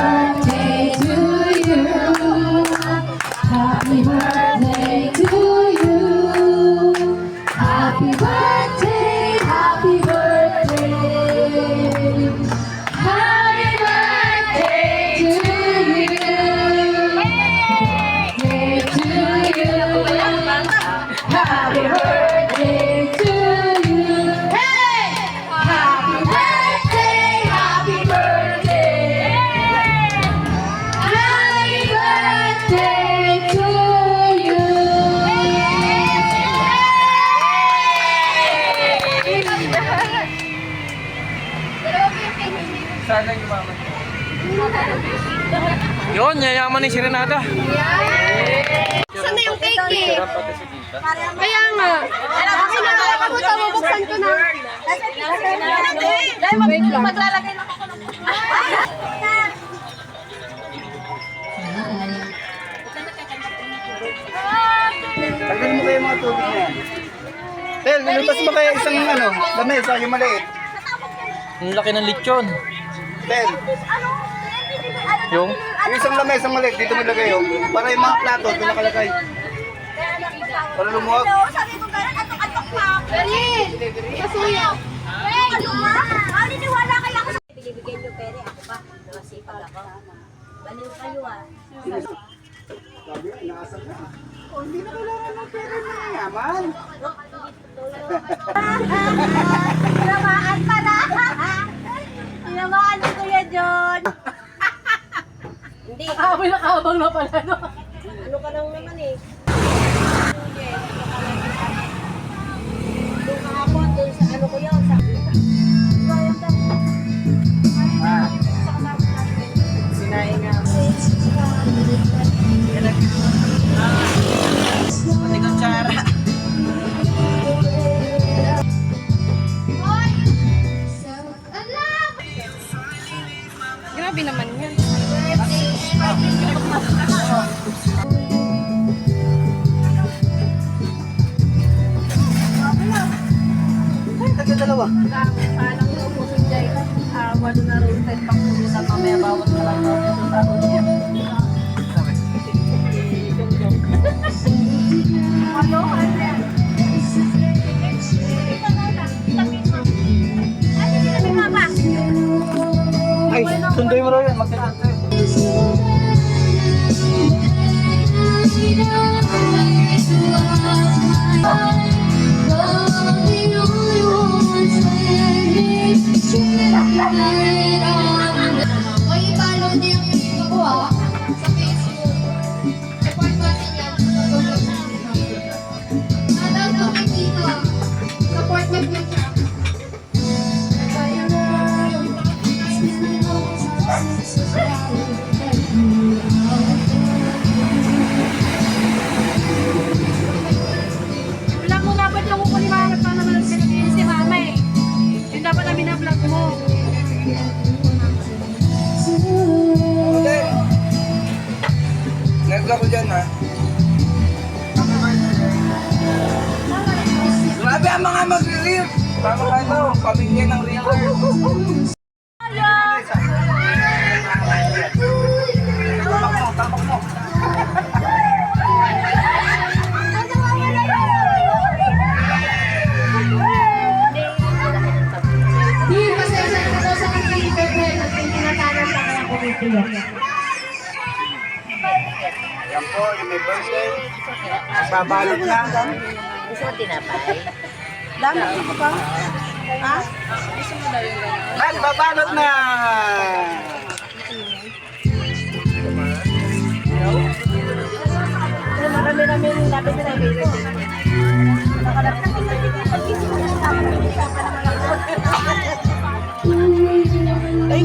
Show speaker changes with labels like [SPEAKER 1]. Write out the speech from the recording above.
[SPEAKER 1] birthday to you. Happy birthday to you. Happy birthday, happy birthday. Happy birthday to you. Birthday to you. Happy birthday to you. Hey! Happy birthday, happy birthday. Happy birthday to you.
[SPEAKER 2] Sana yung mama. Yun, yayaman ni si Renata.
[SPEAKER 3] Saan na yung cake eh?
[SPEAKER 2] Sarap pati si tita.
[SPEAKER 3] Kaya nga. Akin na lang ako ito. Bubuksan ko na. Wait lang. Maglalagay lang ako ng
[SPEAKER 4] Tanggalin mo kayo mga tubig na yan. Tel, nilutas mo kaya isang lamesa, yung maliit.
[SPEAKER 2] Ang laki ng lechon.
[SPEAKER 4] Tel,
[SPEAKER 2] Yung?
[SPEAKER 4] yung isang lamesa maliit, dito mo lagay yung para yung mga plato, pinakalagay. Para lumuwag.
[SPEAKER 3] Sabi ko gano'n, atok-atok na ako. Berlin! Kasuya. Ano ba? Niniwala kaya ako sa... Binibigyan niyo pere, ako pa. Nakasipag ako. Baliw kayo ah.
[SPEAKER 4] Sabi, inaasal na. Oh, hindi na kailangan ng pera na yaman.
[SPEAKER 3] Tinamaan pa na! Tinamaan ni Kuya John! Hindi.
[SPEAKER 1] May nakabang na pala, no?
[SPEAKER 3] Ano ka lang naman eh. Doon kahapon, doon sa ano ko yun, sa...
[SPEAKER 4] Sinain nga. Pati kutsara.
[SPEAKER 3] Grabe naman yan.
[SPEAKER 4] Tagdadalawa.
[SPEAKER 3] Palang naubusin dyan. Walo na roasted pang pulo na mamaya bawat na lang daw sa tao niya. Walo, ano yan?
[SPEAKER 4] Ay, sundoy mo raw yan. Magkakanta.
[SPEAKER 1] I-follow niyo yung video ko sa Facebook. Support natin yan. Shoutout kay Tito. Support niyo po siya.
[SPEAKER 3] Wala mo dapat yung kukuliwanag pa naman ang sinabihin si mama eh. Yung dapat namin na vlog mo.
[SPEAKER 4] Tel, nagla ko dyan ha. Grabe ang mga mag-relief. Tama ka ito, pamilya ng river. Tamak mo.
[SPEAKER 1] Di, pasensya na daw sa kanyang internet at yung tinatanan sa kaya kumitiyak.
[SPEAKER 4] Yan po, yung may birthday. Magbabalot na.
[SPEAKER 3] Gusto mo tinapay?
[SPEAKER 4] Magbabalot na.
[SPEAKER 3] Marami-rami yung lapit na nabili. Nakalapit na pag-isip mo sa tama na usapan naman ako. Ay,